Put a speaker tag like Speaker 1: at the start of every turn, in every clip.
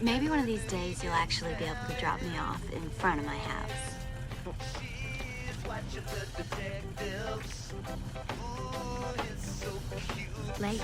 Speaker 1: Maybe one of these days you'll actually be able to drop me off in front of my house. Late.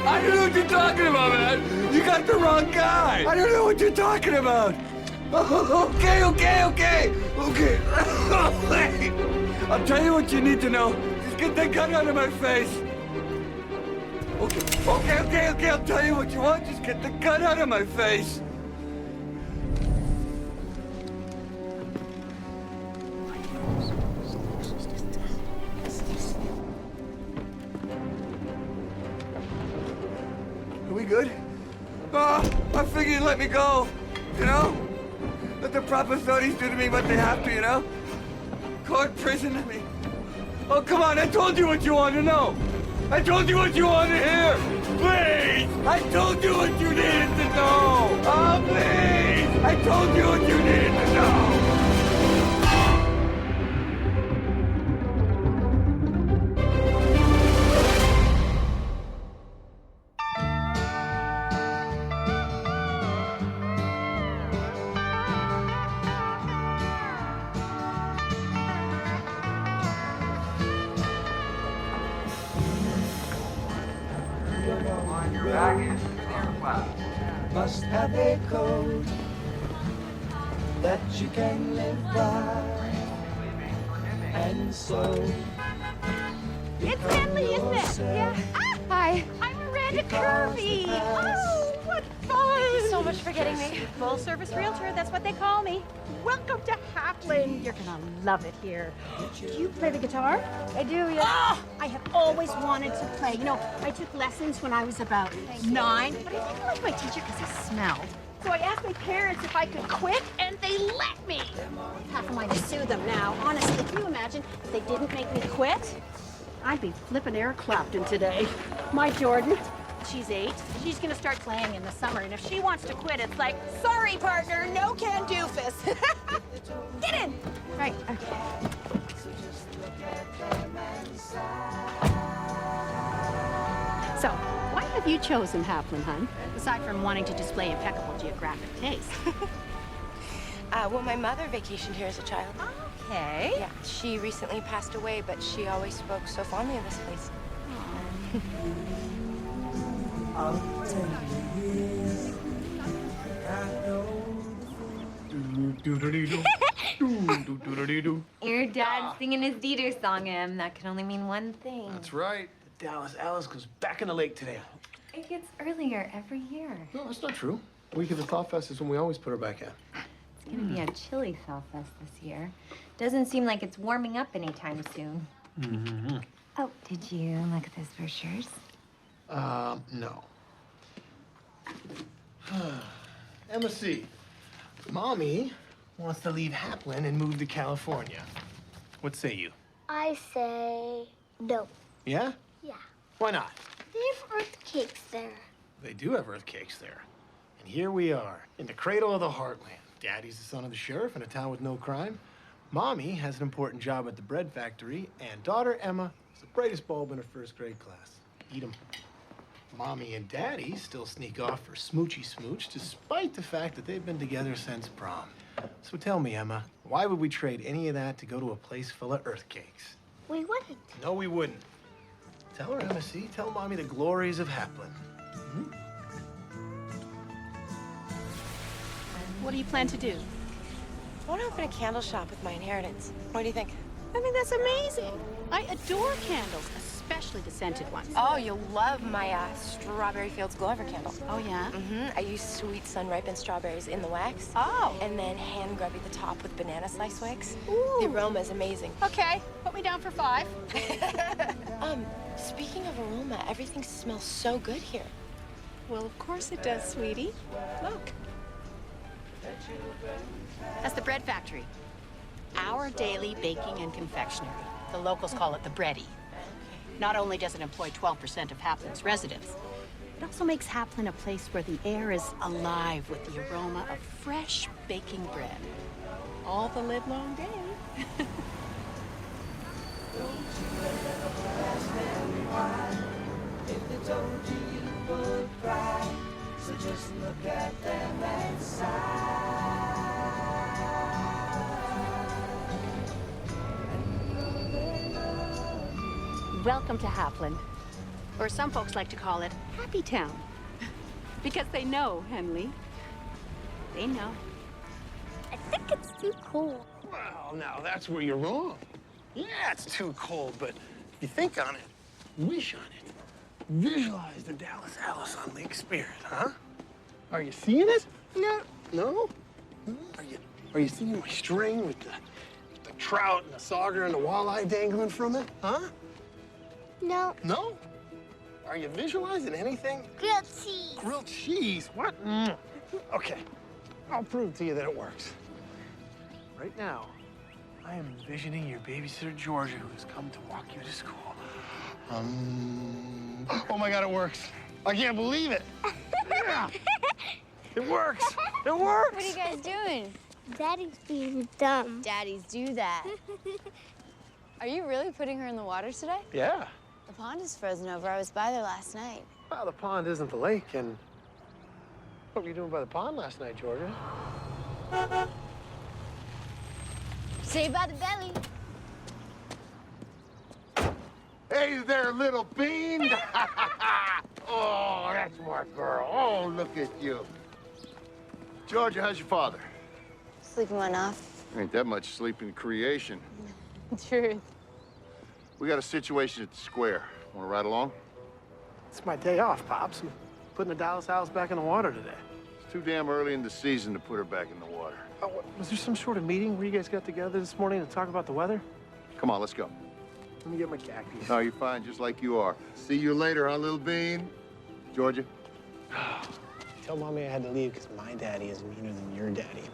Speaker 2: I don't know what you're talking about, man. You got the wrong guy. I don't know what you're talking about. Okay. Wait. I'll tell you what you need to know. Just get that gun out of my face. Okay. I'll tell you what you want. Just get the gun out of my face. Are we good? Oh, I figured you'd let me go. You know? Let the proper authorities do to me what they have to, you know? Court, prison, I mean. Oh, come on, I told you what you wanted to know. I told you what you wanted to hear. Please! I told you what you needed to know. Oh, please! I told you what you needed to know.
Speaker 3: Must have a code that you can live by, and so
Speaker 4: it's Henley, isn't it? Yeah. Ah, hi. I'm Miranda Kirby. Oh, what fun! Thank you so much for getting me. Full service realtor, that's what they call me. Welcome to Hapland. You're gonna love it here. Do you play the guitar? I do, yeah. Oh, I have always wanted to play. You know, I took lessons when I was about 9, but I didn't like my teacher because he smelled. So I asked my parents if I could quit, and they let me. Half of mine to sue them now. Honestly, can you imagine if they didn't make me quit? I'd be flipping Eric Clapton today. My Jordan, she's 8. She's gonna start playing in the summer, and if she wants to quit, it's like, sorry, partner, no can doofus. Get in. Right, okay. So, why have you chosen Hapland, hon? Aside from wanting to display impeccable geographic taste.
Speaker 5: Well, my mother vacationed here as a child.
Speaker 4: Okay.
Speaker 5: Yeah, she recently passed away, but she always spoke so fondly of this place.
Speaker 6: Your dad's singing his Dieter song, and that can only mean one thing.
Speaker 7: That's right. The Dallas Alice goes back in the lake today.
Speaker 6: It gets earlier every year.
Speaker 7: No, that's not true. Week of the Thaw Fest is when we always put her back in.
Speaker 6: It's gonna be a chilly Thaw Fest this year. Doesn't seem like it's warming up anytime soon.
Speaker 7: Mm-hmm.
Speaker 6: Oh, did you look at those brochures?
Speaker 7: No. Emma C. Mommy wants to leave Haplin and move to California. What say you?
Speaker 8: I say no.
Speaker 7: Yeah?
Speaker 8: Yeah.
Speaker 7: Why not?
Speaker 8: They have earthquakes there.
Speaker 7: They do have earthquakes there. And here we are, in the cradle of the heartland. Daddy's the son of the sheriff in a town with no crime. Mommy has an important job at the bread factory, and daughter Emma is the brightest bulb in her first grade class. Eat 'em. Mommy and Daddy still sneak off for smoochy smooch, despite the fact that they've been together since prom. So tell me, Emma, why would we trade any of that to go to a place full of earthquakes?
Speaker 8: We wouldn't.
Speaker 7: No, we wouldn't. Tell her, Emma C. Tell Mommy the glories of Haplin.
Speaker 4: What do you plan to do?
Speaker 5: I want to open a candle shop with my inheritance. What do you think?
Speaker 4: I think that's amazing. I adore candles, especially the scented ones.
Speaker 5: Oh, you'll love my Strawberry Fields Glover candle.
Speaker 4: Oh, yeah?
Speaker 5: I use sweet sun-ripened strawberries in the wax.
Speaker 4: Oh.
Speaker 5: And then hand grubby the top with banana slice wax.
Speaker 4: Ooh.
Speaker 5: The aroma is amazing.
Speaker 4: Okay, put me down for 5.
Speaker 5: Speaking of aroma, everything smells so good here.
Speaker 4: Well, of course it does, sweetie. Look. That's the bread factory. Our daily baking and confectionery. The locals call it the bready. Not only does it employ 12% of Haplin's residents, it also makes Haplin a place where the air is alive with the aroma of fresh baking bread. All the livelong day.
Speaker 3: If they told you, you would cry. So just look at them and sigh.
Speaker 4: Welcome to Haplin, or some folks like to call it Happy Town, because they know, Henley. They know.
Speaker 8: I think it's too cold.
Speaker 7: Well, now that's where you're wrong. Yeah, it's too cold, but if you think on it, wish on it, visualize the Dallas Alice on Lake Spirit, huh? Are you seeing it?
Speaker 8: No.
Speaker 7: No? Are you seeing my string with the trout and the sauger and the walleye dangling from it, huh?
Speaker 8: No.
Speaker 7: No? Are you visualizing anything?
Speaker 8: Grilled cheese.
Speaker 7: Grilled cheese? What? Okay, I'll prove to you that it works. Right now, I am envisioning your babysitter, Georgia, who has come to walk you to school. Oh my God, it works. I can't believe it. Yeah. It works. It works.
Speaker 1: What are you guys doing?
Speaker 8: Daddy's being dumb.
Speaker 1: Daddies do that. Are you really putting her in the water today?
Speaker 7: Yeah.
Speaker 1: The pond is frozen over. I was by there last night.
Speaker 7: Well, the pond isn't the lake, and what were you doing by the pond last night, Georgia?
Speaker 1: Saved by the belly.
Speaker 9: Hey there, little bean. Oh, that's my girl. Oh, look at you. Georgia, how's your father?
Speaker 1: Sleeping one off.
Speaker 9: Ain't that much sleep in creation.
Speaker 1: Truth.
Speaker 9: We got a situation at the square. Want to ride along?
Speaker 7: It's my day off, Pops. I'm putting the Dallas Alice back in the water today.
Speaker 9: It's too damn early in the season to put her back in the water.
Speaker 7: Oh, was there some sort of meeting where you guys got together this morning to talk about the weather?
Speaker 9: Come on, let's go.
Speaker 7: Let me get my khakis.
Speaker 9: No, you're fine, just like you are. See you later, huh, little bean? Georgia?
Speaker 7: Tell Mommy I had to leave because my daddy is meaner than your daddy.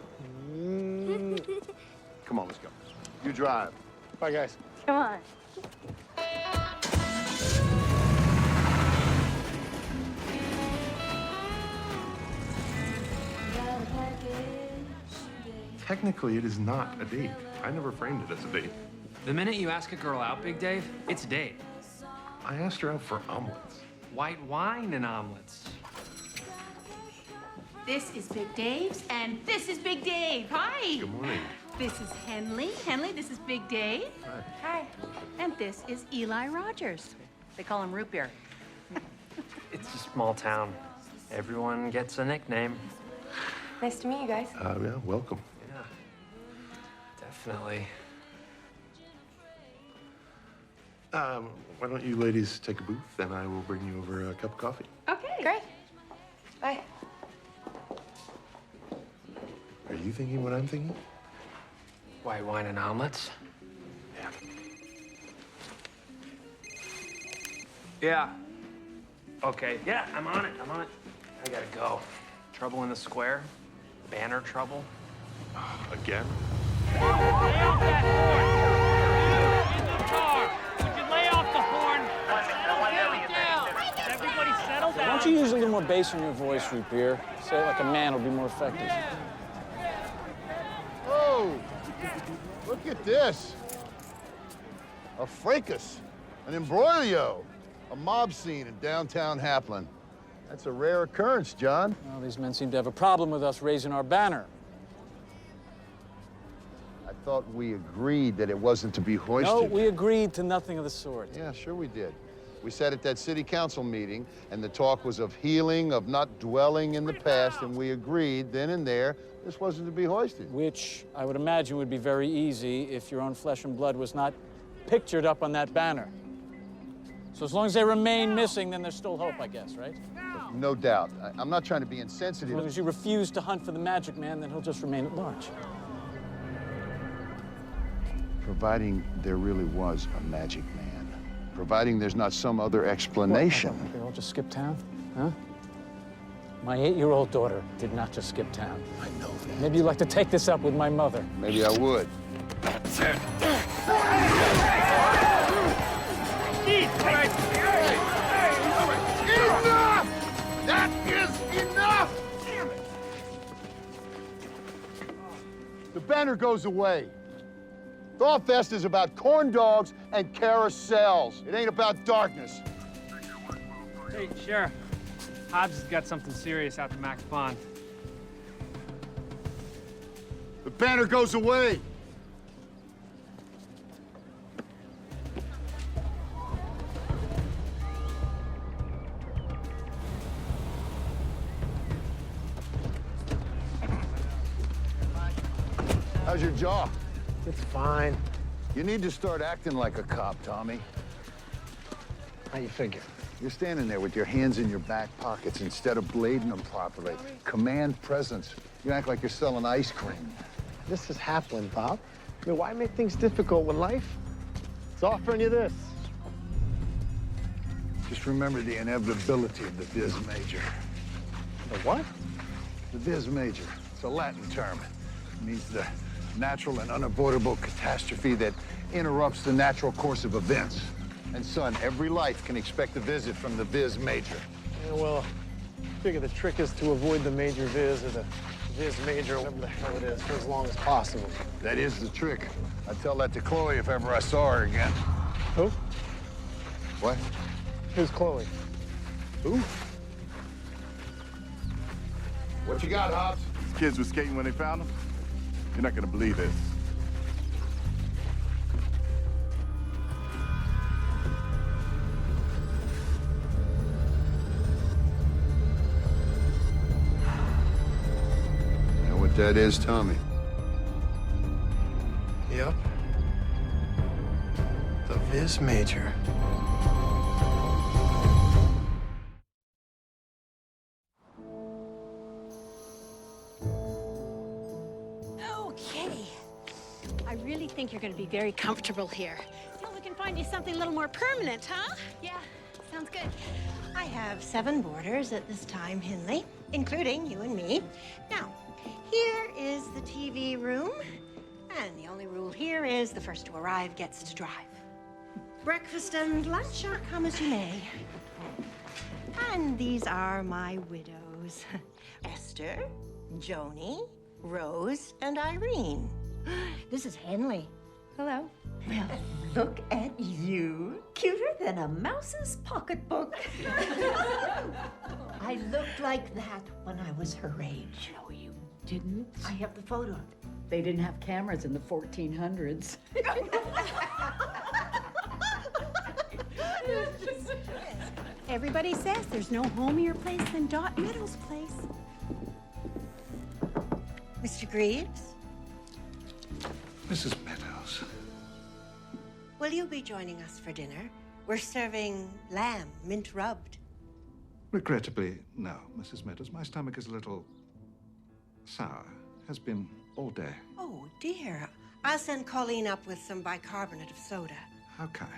Speaker 9: Come on, let's go. You drive.
Speaker 7: Bye, guys.
Speaker 1: Come on.
Speaker 10: Technically, it is not a date. I never framed it as a date.
Speaker 11: The minute you ask a girl out, Big Dave, it's a date.
Speaker 10: I asked her out for omelets.
Speaker 11: White wine and omelets.
Speaker 4: This is Big Dave's, and this is Big Dave. Hi.
Speaker 10: Good morning.
Speaker 4: This is Henley. Henley, this is Big Dave.
Speaker 10: Hi.
Speaker 4: Hi. And this is Eli Rogers. They call him Root Beer.
Speaker 11: It's a small town. Everyone gets a nickname.
Speaker 5: Nice to meet you guys.
Speaker 10: Yeah, welcome.
Speaker 11: Yeah, definitely.
Speaker 10: Why don't you ladies take a booth, and I will bring you over a cup of coffee.
Speaker 4: Okay.
Speaker 5: Great. Bye.
Speaker 10: Are you thinking what I'm thinking?
Speaker 11: White wine and omelets?
Speaker 10: Yeah.
Speaker 11: Yeah. Okay, yeah, I'm on it. I gotta go. Trouble in the square? banner trouble?
Speaker 10: Again?
Speaker 12: Lay off that horn! You, in the car! Would you lay off the horn? Settle down! Everybody settle down!
Speaker 13: Why don't you use a little more bass in your voice, Repair? Say it like a man, it'll be more effective.
Speaker 9: Oh, look at this. A fracas, an embroglio, a mob scene in downtown Haplin. That's a rare occurrence, John.
Speaker 13: Well, these men seem to have a problem with us raising our banner.
Speaker 9: I thought we agreed that it wasn't to be hoisted.
Speaker 13: No, we agreed to nothing of the sort.
Speaker 9: Yeah, sure we did. We sat at that city council meeting, and the talk was of healing, of not dwelling in the past, and we agreed then and there this wasn't to be hoisted.
Speaker 13: Which I would imagine would be very easy if your own flesh and blood was not pictured up on that banner. So as long as they remain missing, then there's still hope, I guess, right?
Speaker 9: No doubt. I'm not trying to be insensitive.
Speaker 13: As long as you refuse to hunt for the magic man, then he'll just remain at large.
Speaker 9: Providing there really was a magic man. Providing there's not some other explanation.
Speaker 13: What, they all just skip town, huh? My 8-year-old daughter did not just skip town.
Speaker 9: I know that.
Speaker 13: Maybe you'd like to take this up with my mother.
Speaker 9: Maybe I would.
Speaker 2: That's it.
Speaker 9: Enough! That is enough! Damn it! The banner goes away. Thawfest is about corn dogs and carousels. It ain't about darkness.
Speaker 12: Hey, Sheriff. Hobbs has got something serious out to Max Pond.
Speaker 9: The banner goes away. How's your jaw?
Speaker 7: It's fine.
Speaker 9: You need to start acting like a cop, Tommy.
Speaker 7: How you figure?
Speaker 9: You're standing there with your hands in your back pockets instead of blading them properly. Command presence. You act like you're selling ice cream.
Speaker 7: This is Haplin, Bob. I mean, why make things difficult when life is offering you this?
Speaker 9: Just remember the inevitability of the vis major.
Speaker 7: The what?
Speaker 9: The vis major. It's a Latin term. It means the natural and unavoidable catastrophe that interrupts the natural course of events. And son, every life can expect a visit from the vis major.
Speaker 7: Yeah, well, I figure the trick is to avoid the major viz or the viz major, whatever the hell it is, for as long as possible.
Speaker 9: That is the trick. I'd tell that to Chloe if ever I saw her again.
Speaker 7: Who?
Speaker 9: What?
Speaker 7: Who's Chloe?
Speaker 9: Who? What you got, Hobbs?
Speaker 14: These kids were skating when they found them. You're not gonna believe this.
Speaker 9: Know what that is, Tommy?
Speaker 7: Yep. The vis major.
Speaker 4: Okay. I really think you're going to be very comfortable here. Well, we can find you something a little more permanent, huh?
Speaker 5: Yeah, sounds good. I have 7 boarders at this time, Henley, including you and me. Now, here is the TV room, and the only rule here is the first to arrive gets to drive. Breakfast and lunch are come as you may. And these are my widows, Esther, Joni, Rose, and Irene. This is Henley.
Speaker 15: Hello. Well, look at you. Cuter than a mouse's pocketbook. I looked like that when I was her age.
Speaker 16: No, you didn't.
Speaker 15: I have the photo.
Speaker 16: They didn't have cameras in the 1400s.
Speaker 4: Everybody says there's no homier place than Dot Meadows' place.
Speaker 5: Mr. Greaves,
Speaker 17: Mrs. Meadows.
Speaker 5: will you be joining us for dinner? We're serving lamb, mint rubbed.
Speaker 17: Regrettably, no, Mrs. Meadows. My stomach is a little sour. Has been all day.
Speaker 5: Oh, dear. I'll send Colleen up with some bicarbonate of soda.
Speaker 17: How kind.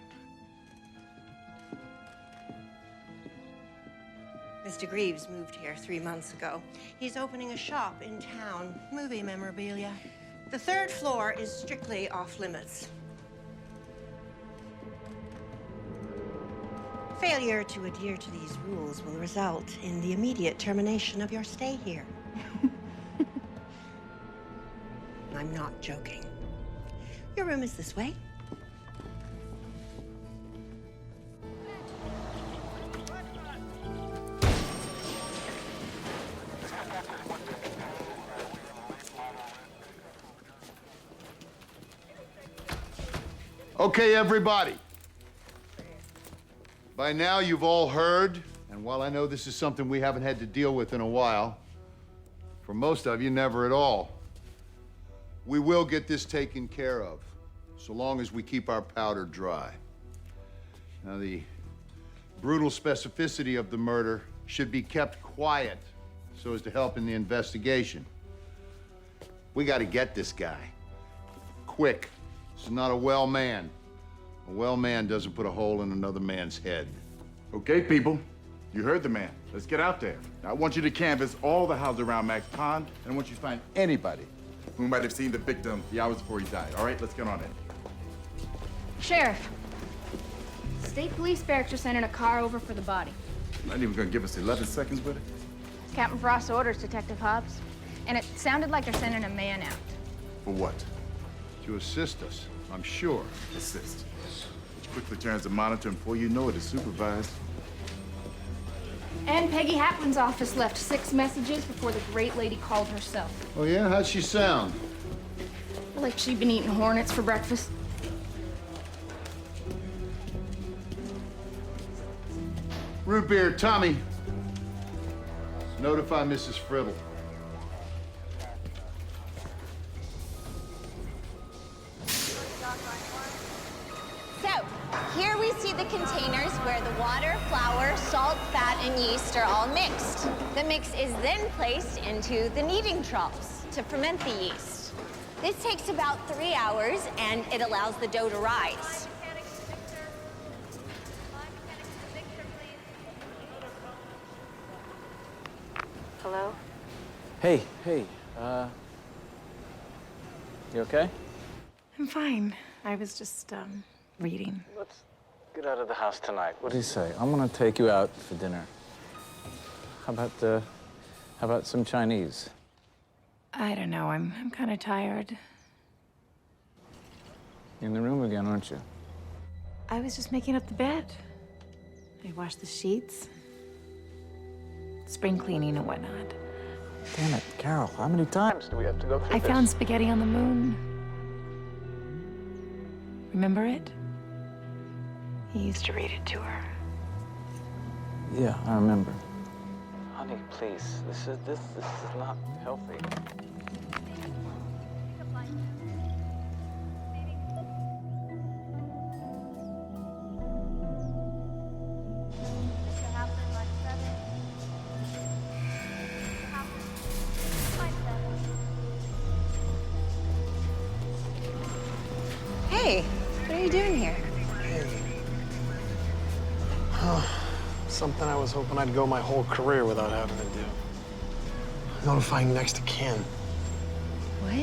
Speaker 5: Mr. Greaves moved here 3 months ago. He's opening a shop in town, movie memorabilia. The 3rd floor is strictly off limits. Failure to adhere to these rules will result in the immediate termination of your stay here. I'm not joking. Your room is this way.
Speaker 9: Okay, everybody. By now, you've all heard, and while I know this is something we haven't had to deal with in a while, for most of you, never at all, we will get this taken care of, so long as we keep our powder dry. Now, the brutal specificity of the murder should be kept quiet so as to help in the investigation. We got to get this guy. Quick. This is not a well man. A well man doesn't put a hole in another man's head.
Speaker 14: Okay, people. You heard the man. Let's get out there. Now, I want you to canvass all the houses around Max Pond, and I want you to find anybody who might have seen the victim the hours before he died. All right, let's get on it.
Speaker 18: Sheriff, State Police Barracks are sending a car over for the body.
Speaker 14: Not even gonna give us 11 seconds with it?
Speaker 18: Captain Frost's orders, Detective Hobbs. And it sounded like they're sending a man out.
Speaker 14: For what?
Speaker 9: To assist us, I'm sure.
Speaker 14: Assist. Which quickly turns the monitor, and before you know it, it's supervised.
Speaker 18: And Peggy Haplin's office left 6 messages before the great lady called herself.
Speaker 9: Oh, yeah? How'd she sound?
Speaker 18: Like she'd been eating hornets for breakfast.
Speaker 9: Root beer, Tommy. Notify Mrs. Frittle.
Speaker 19: So, here we see the containers where the water, flour, salt, fat, and yeast are all mixed. The mix is then placed into the kneading troughs to ferment the yeast. This takes about 3 hours, and it allows the dough to rise.
Speaker 1: Hello?
Speaker 13: Hey, you okay?
Speaker 20: I'm fine. I was just, reading.
Speaker 13: Let's get out of the house tonight. What do you say? I'm gonna take you out for dinner. How about some Chinese?
Speaker 20: I don't know. I'm kind of tired.
Speaker 13: You're in the room again, aren't you?
Speaker 20: I was just making up the bed. I washed the sheets, spring cleaning and whatnot.
Speaker 13: Damn it, Carol, how many times do we have to go through
Speaker 20: I
Speaker 13: this?
Speaker 20: found spaghetti on the moon. Remember it? He used to read it to her.
Speaker 13: Yeah, I remember. Honey, please, this is not healthy.
Speaker 19: Hey, what are you doing here?
Speaker 7: Something I was hoping I'd go my whole career without having to do. Notifying next to kin.
Speaker 19: What?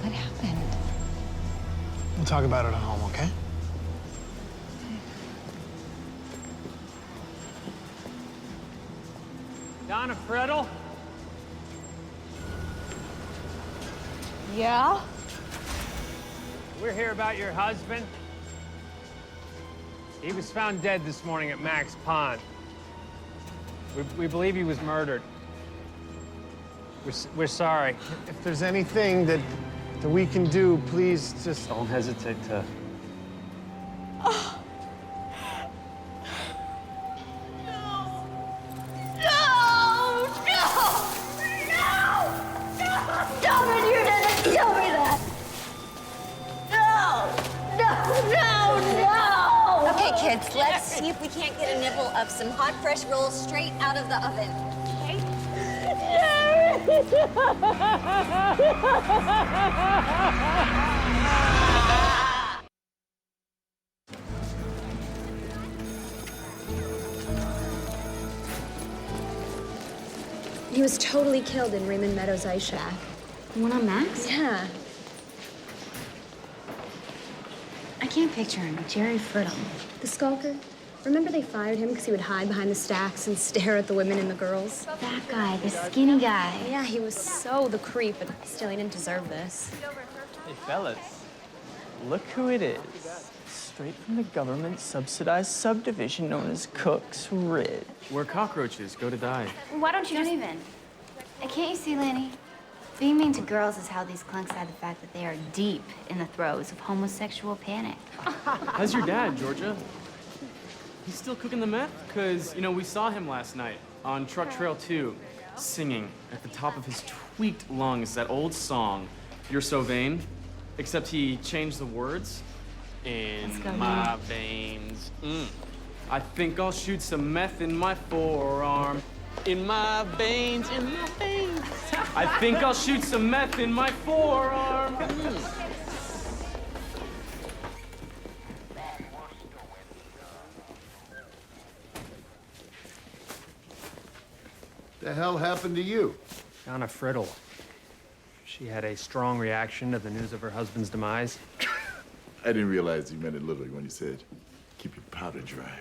Speaker 19: What happened?
Speaker 7: We'll talk about it at home, okay?
Speaker 12: Donna Frettel?
Speaker 18: Yeah?
Speaker 12: We're here about your husband. He was found dead this morning at Max Pond. We believe he was murdered. We're sorry.
Speaker 7: If there's anything that we can do, please just...
Speaker 11: Don't hesitate to...
Speaker 19: Okay, kids, let's see if we can't get a nibble of some hot, fresh rolls straight out of the oven. Okay?
Speaker 21: He was totally killed in Raymond Meadows' ice shack.
Speaker 1: The one on Max?
Speaker 21: Yeah.
Speaker 1: I can't picture him. Jerry Friddle.
Speaker 21: The skulker. Remember they fired him because he would hide behind the stacks and stare at the women and the girls?
Speaker 1: That guy, the skinny guy.
Speaker 21: Yeah, he was so the creep, but still, he didn't deserve this.
Speaker 22: Hey, fellas, look who it is. Straight from the government-subsidized subdivision known as Cook's Ridge.
Speaker 11: Where cockroaches go to die.
Speaker 1: Why don't you even? Can't you see, Lanny? Being mean to girls is how these clunks hide the fact that they are deep in the throes of homosexual panic.
Speaker 11: How's your dad, Georgia? He's still cooking the meth? Because, we saw him last night on Truck Trail 2, singing at the top of his tweaked lungs that old song, You're So Vain, except he changed the words. In my veins. I think I'll shoot some meth in my forearm. In my veins, in my veins. I think I'll shoot some meth in my forearm.
Speaker 9: The hell happened to you?
Speaker 11: Donna Friddle. She had a strong reaction to the news of her husband's demise.
Speaker 14: I didn't realize you meant it literally when you said, keep your powder dry.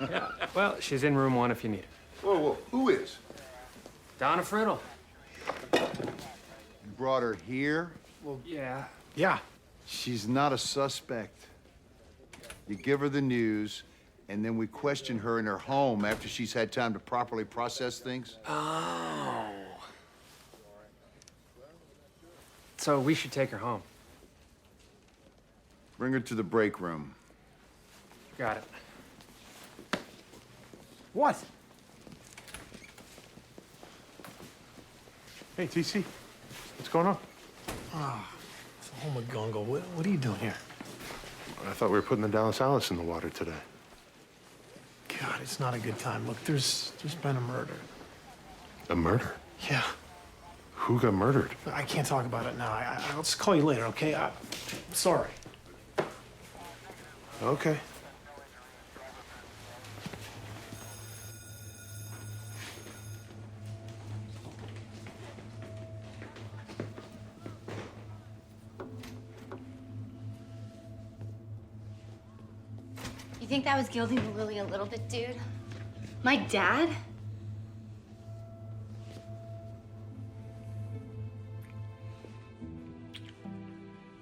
Speaker 11: Yeah. Well, she's in room 1 if you need her.
Speaker 9: Whoa, who is?
Speaker 11: Donna Friddle.
Speaker 9: You brought her here?
Speaker 11: Well, yeah.
Speaker 7: Yeah.
Speaker 9: She's not a suspect. You give her the news, and then we question her in her home after she's had time to properly process things?
Speaker 11: Oh. So we should take her home.
Speaker 9: Bring her to the break room.
Speaker 11: Got it.
Speaker 7: What?
Speaker 10: Hey, TC, what's going on?
Speaker 7: Oh my gongo, what are you doing here?
Speaker 10: I thought we were putting the Dallas Alice in the water today.
Speaker 7: God, it's not a good time. Look, there's been a murder.
Speaker 10: A murder?
Speaker 7: Yeah.
Speaker 10: Who got murdered?
Speaker 7: I can't talk about it now. I'll just call you later, okay? I'm sorry.
Speaker 10: Okay.
Speaker 1: You think that was gilding the lily a little bit, dude? My dad?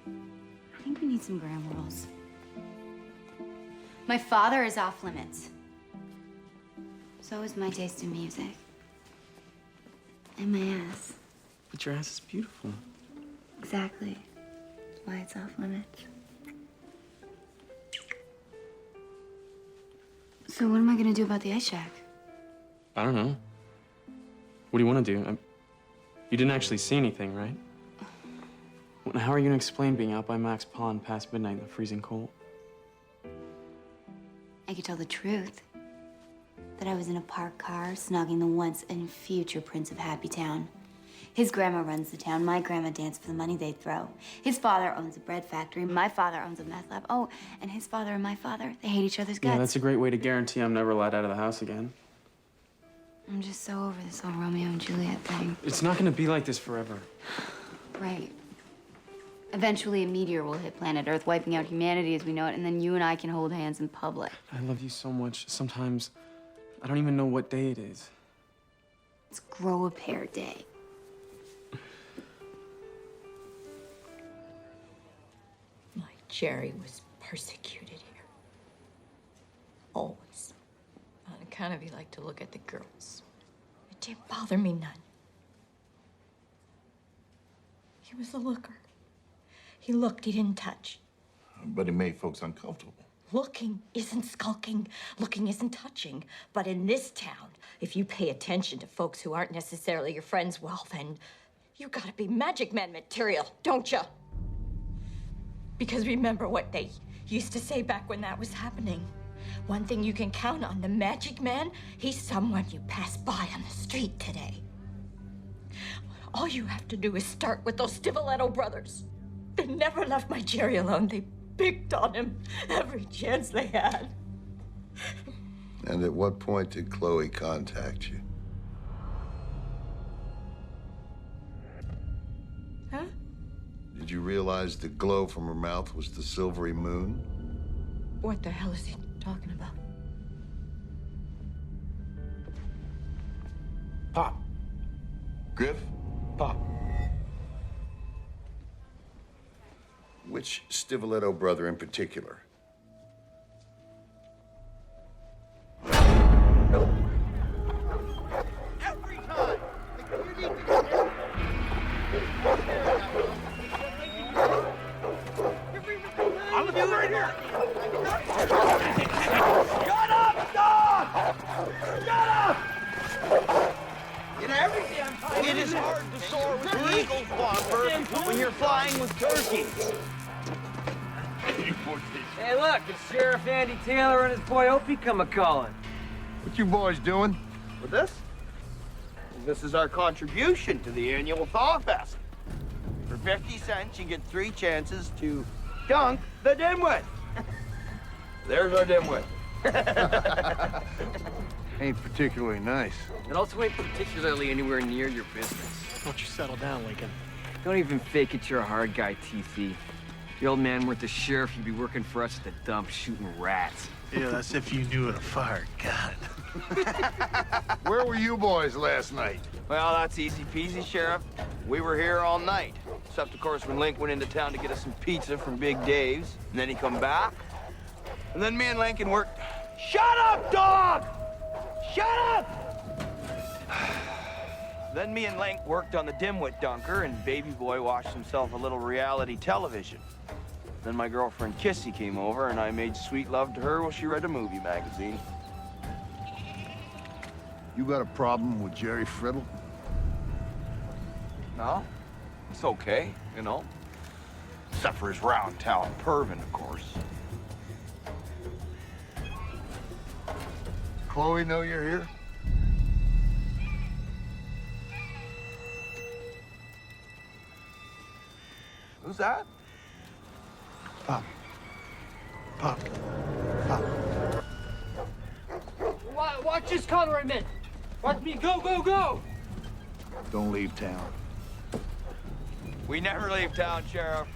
Speaker 1: I think we need some gram rolls. My father is off limits. So is my taste in music. And my ass.
Speaker 11: But your ass is beautiful.
Speaker 1: Exactly. That's why it's off limits. So what am I gonna do about the ice shack?
Speaker 11: I don't know. What do you want to do? You didn't actually see anything, right? Well, how are you going to explain being out by Max Pond past midnight in the freezing cold?
Speaker 1: I could tell the truth. That I was in a parked car snogging the once and future Prince of Happy Town. His grandma runs the town. My grandma danced for the money they'd throw. His father owns a bread factory. My father owns a meth lab. Oh, and his father and my father, they hate each other's guts.
Speaker 11: Yeah, that's a great way to guarantee I'm never allowed out of the house again.
Speaker 1: I'm just so over this whole Romeo and Juliet thing.
Speaker 11: It's not going to be like this forever.
Speaker 1: Right. Eventually, a meteor will hit planet Earth, wiping out humanity as we know it, and then you and I can hold hands in public.
Speaker 11: I love you so much. Sometimes I don't even know what day it is.
Speaker 1: It's Grow a Pair Day.
Speaker 15: Jerry was persecuted here. Always. On account of he liked to look at the girls. It didn't bother me none. He was a looker. He looked, he didn't touch.
Speaker 14: But it made folks uncomfortable.
Speaker 15: Looking isn't skulking. Looking isn't touching. But in this town, if you pay attention to folks who aren't necessarily your friends, well, then you gotta be Magic Man material, don't you? Because remember what they used to say back when that was happening. One thing you can count on, the Magic Man, he's someone you pass by on the street today. All you have to do is start with those Stivaletto brothers. They never left my Jerry alone. They picked on him every chance they had.
Speaker 9: And at what point did Chloe contact you? Did you realize the glow from her mouth was the silvery moon?
Speaker 15: What the hell is he talking about?
Speaker 9: Pop. Griff?
Speaker 11: Pop.
Speaker 9: Which Stivaletto brother in particular?
Speaker 12: I'm right here. Shut up, dog! Shut up!
Speaker 3: You know, every damn time it is hard to soar with the eagles, Whopper, when you're flying with turkeys.
Speaker 6: Hey, look, it's Sheriff Andy Taylor and his boy Opie come a-calling.
Speaker 9: What you boys doing?
Speaker 3: With this? This is our contribution to the annual Thaw Fest. For 50 cents, you get 3 chances to dunk the dimwit. There's our dimwit.
Speaker 9: Ain't particularly nice.
Speaker 6: It also ain't particularly anywhere near your business.
Speaker 7: Why don't you settle down, Lincoln?
Speaker 6: Don't even fake it, you're a hard guy, TC. The old man weren't the sheriff, you'd be working for us at the dump shooting rats.
Speaker 7: Yeah, that's if you knew it a fire. God.
Speaker 9: Where were you boys last night?
Speaker 3: Well, that's easy peasy, Sheriff. We were here all night. Except, of course, when Link went into town to get us some pizza from Big Dave's. And then he come back. And then me and Lincoln worked... Shut up, dog! Shut up! Then me and Link worked on the dimwit dunker, and baby boy watched himself a little reality television. Then my girlfriend Kissy came over, and I made sweet love to her while she read a movie magazine.
Speaker 9: You got a problem with Jerry Friddle?
Speaker 3: No, it's okay, you know. Except for his round town pervin, of course.
Speaker 9: Chloe know you're here?
Speaker 3: Who's that?
Speaker 7: Pop. Pop.
Speaker 6: Watch this color I'm in. Watch me go, go, go!
Speaker 9: Don't leave town.
Speaker 3: We never leave town, Sheriff.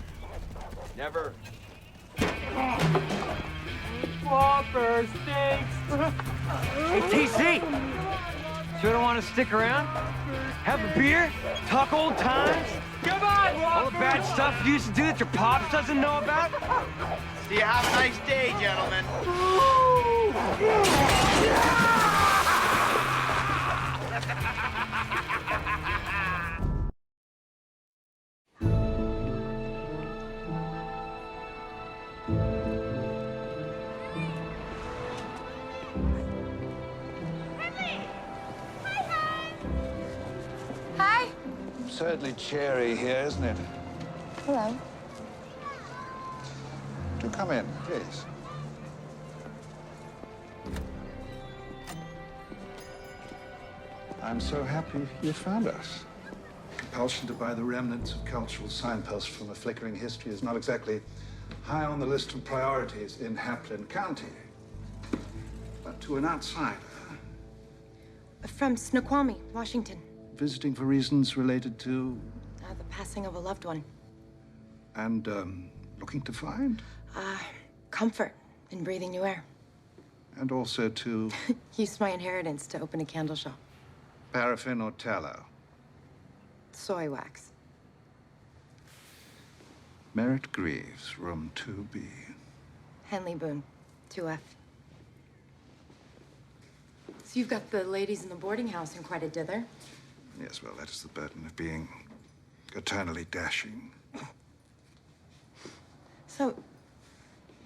Speaker 3: Never.
Speaker 6: Whopper stinks. Hey, TC! You don't want to stick around? Have a beer? Talk old times? Come on, Whopper! All the bad stuff you used to do that your pops doesn't know about?
Speaker 3: See you have a nice day, gentlemen.
Speaker 18: Hi.
Speaker 17: Certainly cheery here, isn't it?
Speaker 18: Hello.
Speaker 17: Do come in, please. I'm so happy you found us. Compulsion to buy the remnants of cultural signposts from a flickering history is not exactly high on the list of priorities in Haplin County. But to an outsider,
Speaker 5: From Snoqualmie, Washington.
Speaker 17: visiting for reasons related to
Speaker 5: The passing of a loved one.
Speaker 17: and looking to find,
Speaker 5: Comfort in breathing new air.
Speaker 17: and also to
Speaker 5: Used my inheritance to open a candle shop.
Speaker 17: paraffin or tallow.
Speaker 5: Soy wax.
Speaker 17: Merritt Greaves, room 2B.
Speaker 5: Henley Boone, 2F. So you've got the ladies in the boarding house in quite a dither.
Speaker 17: Yes, well, that is the burden of being eternally dashing.
Speaker 5: So,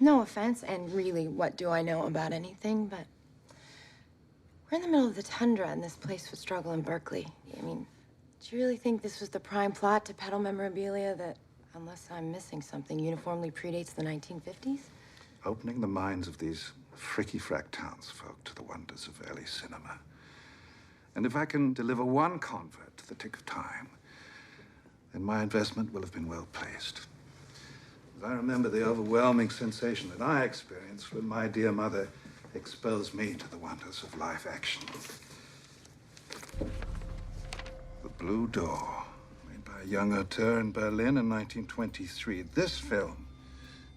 Speaker 5: no offense, and really, what do I know about anything, but we're in the middle of the tundra, and this place would struggle in Berkeley. I mean, do you really think this was the prime plot to peddle memorabilia that, unless I'm missing something, uniformly predates the 1950s?
Speaker 17: Opening the minds of these fricky-frack townsfolk to the wonders of early cinema. And if I can deliver one convert to the tick of time, then my investment will have been well placed. As I remember the overwhelming sensation that I experienced when my dear mother exposed me to the wonders of live action. The Blue Door, made by a a young auteur in Berlin in 1923. This film,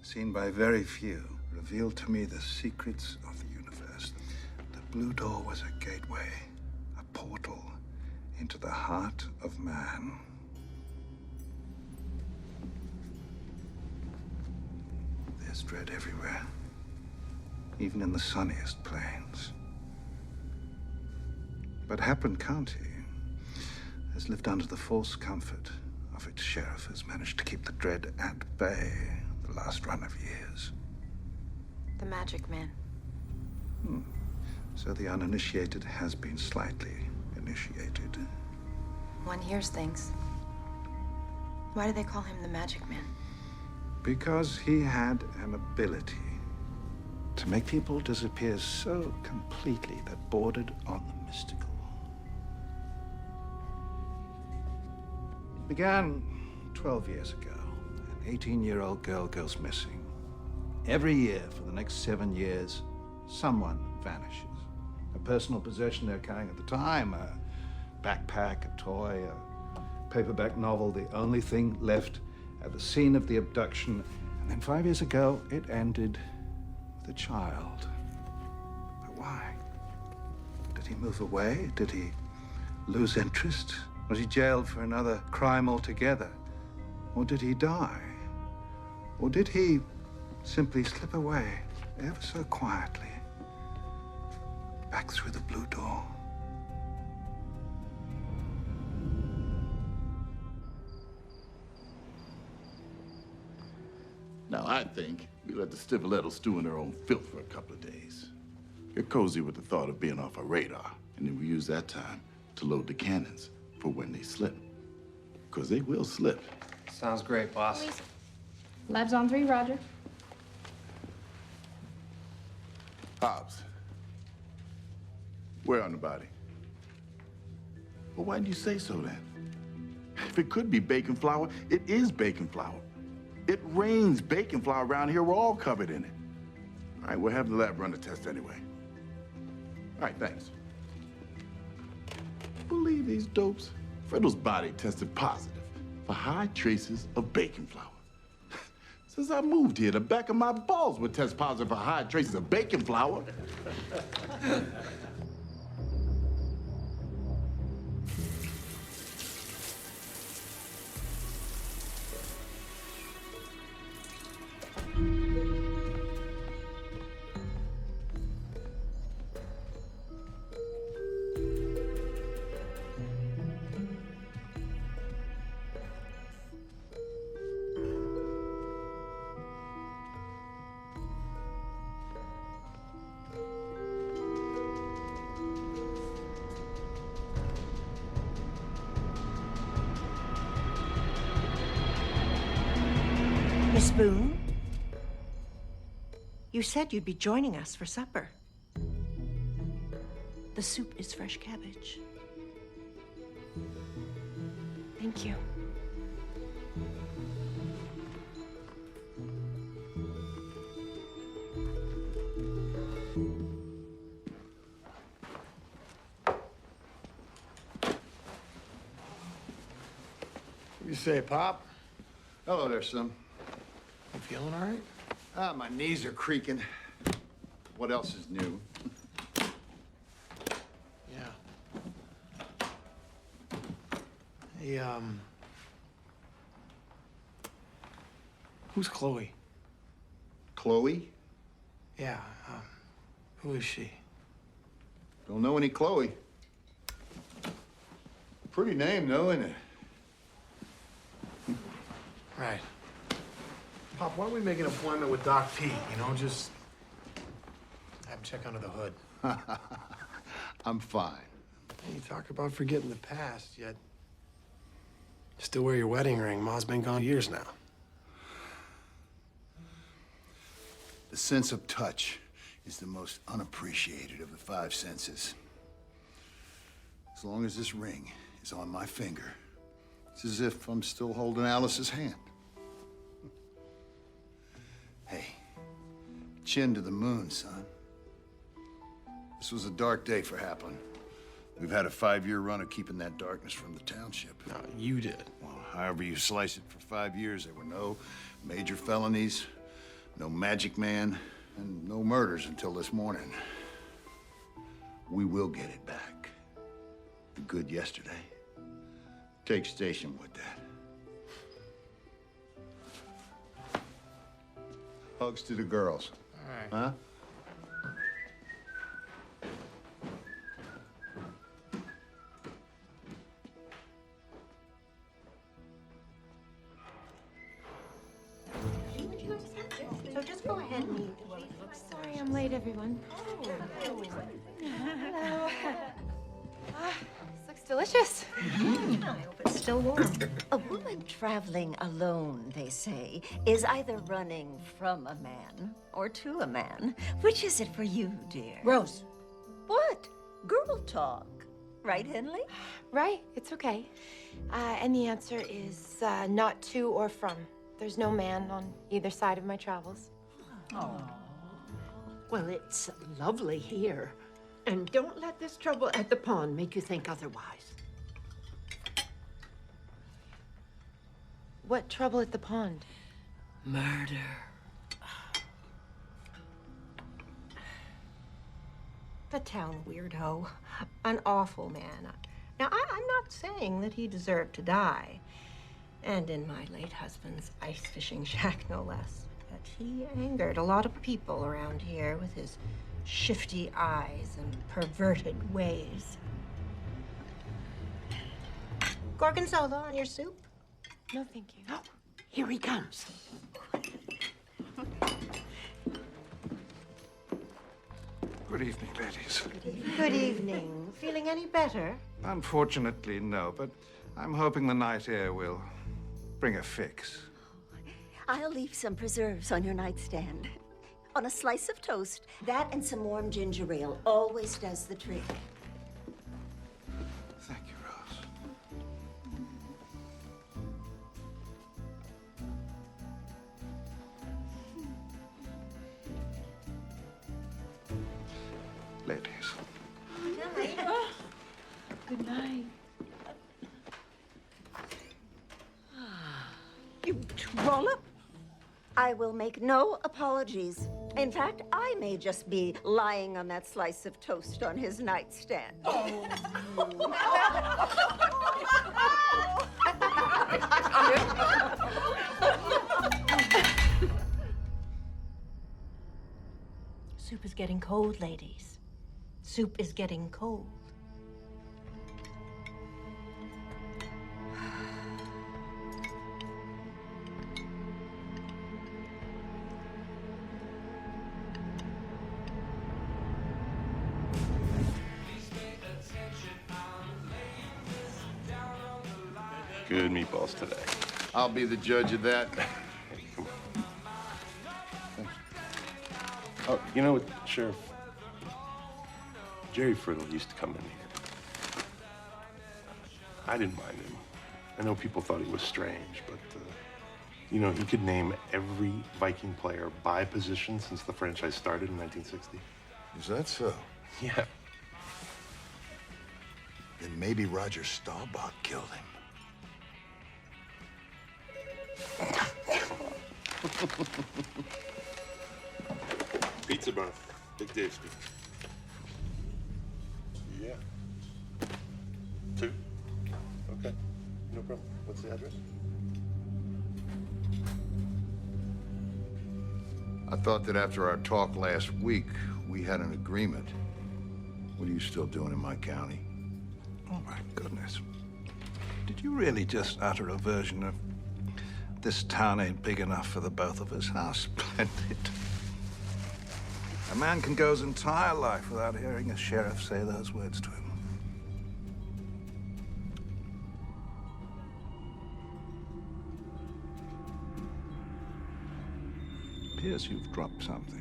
Speaker 17: seen by very few, revealed to me the secrets of the universe. The Blue Door was a gateway, a portal into the heart of man. There's dread everywhere, even in the sunniest plains. But Hapron County has lived under the false comfort of its sheriff, who's managed to keep the dread at bay the last run of years.
Speaker 20: The magic man.
Speaker 17: So the uninitiated has been slightly initiated.
Speaker 20: One hears things. Why do they call him the magic man?
Speaker 17: Because he had an ability to make people disappear so completely that bordered on the mystical. It began 12 years ago. An 18-year-old girl goes missing. Every year for the next 7 years, someone vanishes. A personal possession they're carrying at the time, a backpack, a toy, a paperback novel, the only thing left at the scene of the abduction. And then 5 years ago, it ended with a child. But why? Did he move away? Did he lose interest? Was he jailed for another crime altogether? Or did he die? Or did he simply slip away ever so quietly back through the Blue Door?
Speaker 14: Now, I think we let the stilettos stew in their own filth for a couple of days. Get cozy with the thought of being off our radar, and then we use that time to load the cannons for when they slip. Because they will slip.
Speaker 2: Sounds great, boss.
Speaker 18: Labs on 3, Roger.
Speaker 14: Hobbs, where on the body? Well, why didn't you say so then? If it could be bacon flour, it is bacon flour. It rains bacon flour around here. We're all covered in it. All right, we'll have the lab run the test anyway. All right, thanks. Believe these dopes? Fredo's body tested positive for high traces of bacon flour. Since I moved here, the back of my balls would test positive for high traces of bacon flour.
Speaker 5: Miss Boone, you said you'd be joining us for supper. The soup is fresh cabbage.
Speaker 20: Thank you.
Speaker 7: What do you say, Pop?
Speaker 9: Hello there, son.
Speaker 7: You feeling all right?
Speaker 9: My knees are creaking. What else is new?
Speaker 7: Yeah. Hey, who's Chloe?
Speaker 9: Chloe?
Speaker 7: Yeah, who is she?
Speaker 9: Don't know any Chloe. Pretty name, though, isn't it?
Speaker 7: Right. Pop, why don't we make an appointment with Doc P? You know, just have him check under the hood.
Speaker 9: I'm fine.
Speaker 7: Hey, you talk about forgetting the past, yet still wear your wedding ring. Ma's been gone years now.
Speaker 9: The sense of touch is the most unappreciated of the five senses. As long as this ring is on my finger, it's as if I'm still holding Alice's hand. Hey, chin to the moon, son. This was a dark day for Haplin. We've had a 5-year run of keeping that darkness from the township.
Speaker 7: No, you did.
Speaker 9: Well, however you slice it, for 5 years, there were no major felonies, no magic man, and no murders until this morning. We will get it back. The good yesterday. Take station with that. Hugs to the girls.
Speaker 7: All right.
Speaker 9: Huh?
Speaker 5: So just go ahead and eat.
Speaker 20: Sorry I'm late, everyone. Hello. This looks delicious.
Speaker 15: I hope it's still warm. A woman traveling alone, they say, is either running from a man or to a man. Which is it for you, dear?
Speaker 5: Rose.
Speaker 15: What? Girl talk. Right, Henley?
Speaker 20: Right, it's okay. And the answer is not to or from. There's no man on either side of my travels.
Speaker 2: Oh. Well, it's lovely here. And don't let this trouble at the pond make you think otherwise.
Speaker 20: What trouble at the pond?
Speaker 2: Murder.
Speaker 5: The town weirdo. An awful man. Now, I'm not saying that he deserved to die. And in my late husband's ice fishing shack, no less. But he angered a lot of people around here with his shifty eyes and perverted ways. Gorgonzola on your soup?
Speaker 20: No, thank you.
Speaker 2: Oh, here he comes.
Speaker 17: Good evening, ladies.
Speaker 5: Good evening. Feeling any better?
Speaker 17: Unfortunately, no, but I'm hoping the night air will bring a fix.
Speaker 15: I'll leave some preserves on your nightstand. On a slice of toast, that and some warm ginger ale always does the trick.
Speaker 17: Thank you, Rose. Ladies.
Speaker 20: Good night.
Speaker 15: You trollop! I will make no apologies. In fact, I may just be lying on that slice of toast on his nightstand.
Speaker 5: Soup is getting cold, ladies. Soup is getting cold.
Speaker 10: Good meatballs today.
Speaker 9: I'll be the judge of that.
Speaker 10: Oh, you know what, Sheriff? Jerry Friddle used to come in here. I didn't mind him. I know people thought he was strange, but, you know, he could name every Viking player by position since the franchise started in 1960.
Speaker 9: Is that so?
Speaker 10: Yeah.
Speaker 9: Then maybe Roger Staubach killed him.
Speaker 10: Pizza bun. Big Dave speak. Yeah. 2? Okay. No problem. What's the address?
Speaker 9: I thought that after our talk last week, we had an agreement. What are you still doing in my county?
Speaker 17: Oh, my goodness. Did you really just utter a version of this town ain't big enough for the both of us? How splendid. A man can go his entire life without hearing a sheriff say those words to him. Appears you've dropped something.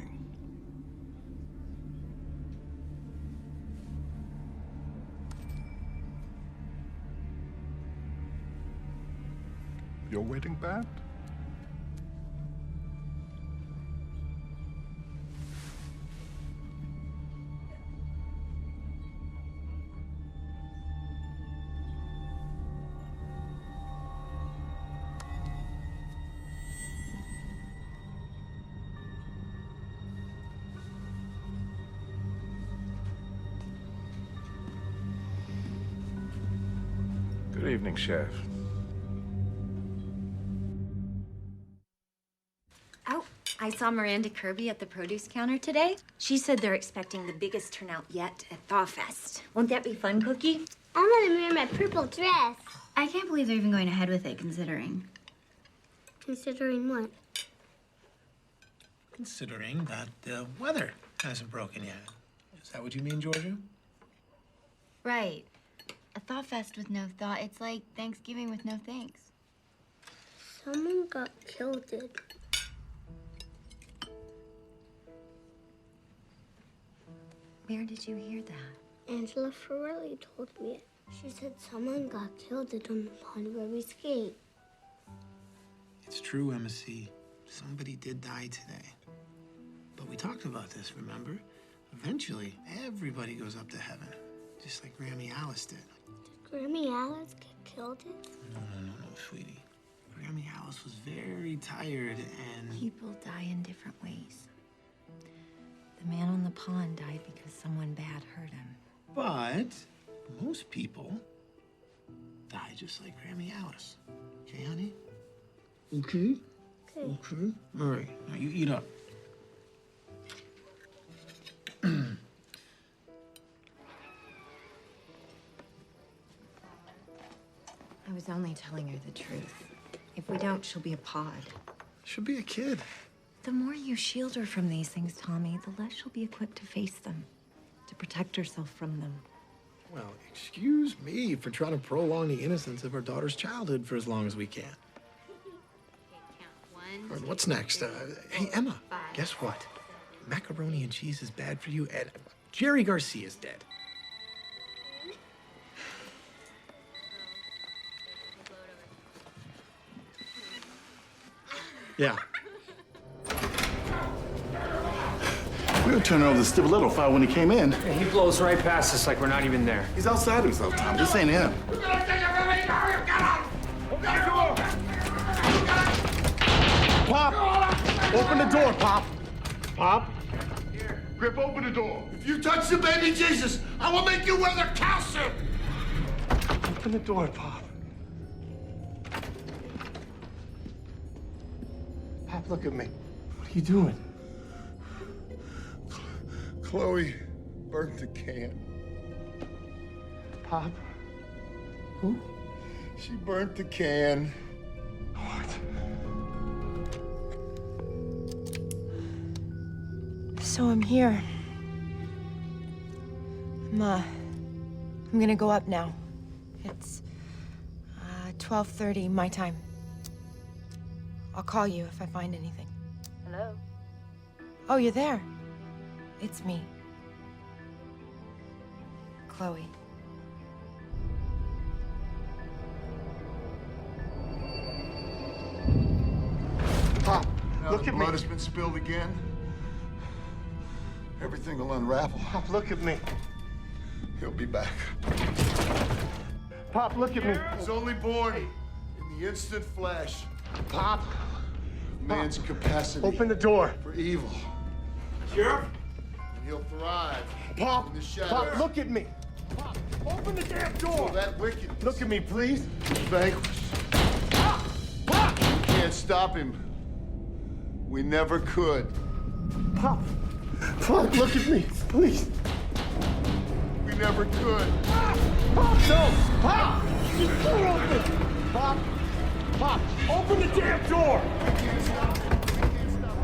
Speaker 17: Your wedding band? Good evening, Sheriff.
Speaker 8: Oh, I saw Miranda Kirby at the produce counter today. She said they're expecting the biggest turnout yet at Thaw Fest. Won't that be fun, Cookie?
Speaker 21: I'm gonna wear my purple dress.
Speaker 1: I can't believe they're even going ahead with it, considering.
Speaker 21: Considering what?
Speaker 7: Considering that the weather hasn't broken yet. Is that what you mean, Georgia?
Speaker 1: Right. A Thaw Fest with no thaw. It's like Thanksgiving with no thanks.
Speaker 21: Someone got killed.
Speaker 8: Where did you hear that?
Speaker 21: Angela Ferrelli told me it. She said someone got killed on the pond where we skate.
Speaker 7: It's true, Emma C. Somebody did die today. But we talked about this, remember? Eventually, everybody goes up to heaven, just like Grammy Alice did.
Speaker 21: Did Grammy Alice get killed?
Speaker 7: No, sweetie. Grammy Alice was very tired and...
Speaker 8: People die in different ways. The man on the pond died because someone bad hurt him.
Speaker 7: But most people die just like Grammy Alice. Okay, honey? Okay? Okay. All right, now you eat up.
Speaker 8: I was only telling her the truth. If we don't, she'll be a pod.
Speaker 7: She'll be a kid.
Speaker 8: The more you shield her from these things, Tommy, the less she'll be equipped to face them, to protect herself from them.
Speaker 7: Well, excuse me for trying to prolong the innocence of our daughter's childhood for as long as we can. All right, what's next? Hey, Emma, guess what? Macaroni and cheese is bad for you, and Jerry Garcia's dead. Yeah.
Speaker 14: We were turning over the stiletto file when he came in.
Speaker 6: Yeah, he blows right past us like we're not even there.
Speaker 14: He's outside himself, Tom. This ain't him.
Speaker 7: Pop! Open the door, Pop! Pop?
Speaker 14: Grip, open the door. If you touch the baby Jesus, I will make you wear the cow suit.
Speaker 7: Open the door, Pop. Pop, look at me. What are you doing?
Speaker 14: Chloe burnt the can.
Speaker 7: Pop? Who?
Speaker 14: She burnt the can.
Speaker 7: What?
Speaker 20: So I'm here. I'm gonna go up now. It's 12:30 my time. I'll call you if I find anything.
Speaker 8: Hello?
Speaker 20: Oh, you're there. It's me. Chloe.
Speaker 7: Pop,
Speaker 14: now
Speaker 7: look
Speaker 14: the
Speaker 7: at me.
Speaker 14: blood has been spilled again. Everything will unravel.
Speaker 7: Pop, look at me.
Speaker 14: He'll be back.
Speaker 7: Pop, look at me.
Speaker 14: He's only born in the instant flash.
Speaker 7: Pop.
Speaker 14: Man's capacity.
Speaker 7: Open the door.
Speaker 14: For evil.
Speaker 7: Sheriff?
Speaker 14: And he'll thrive.
Speaker 7: Pop.
Speaker 14: In the shadows.
Speaker 7: Pop, look at me. Pop, open the damn door.
Speaker 14: So that wickedness.
Speaker 7: Look at me, please.
Speaker 14: is vanquished.
Speaker 7: Pop. Pop.
Speaker 14: We can't stop him. We never could.
Speaker 7: Pop. Pop, look at me, please.
Speaker 14: We never could.
Speaker 7: Pop, no. Pop. Just door open. Pop. Pop, open the damn door.
Speaker 14: We can't stop him. We can't stop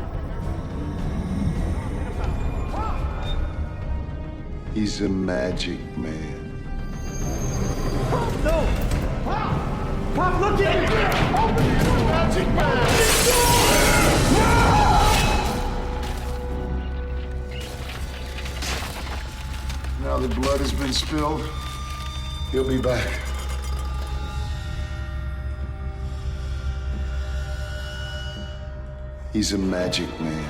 Speaker 14: him. He's a magic man.
Speaker 7: Pop, no. Pop. Pop, look at me. Open the door.
Speaker 14: Magic man. Now the blood has been spilled. He'll be back. He's a magic man.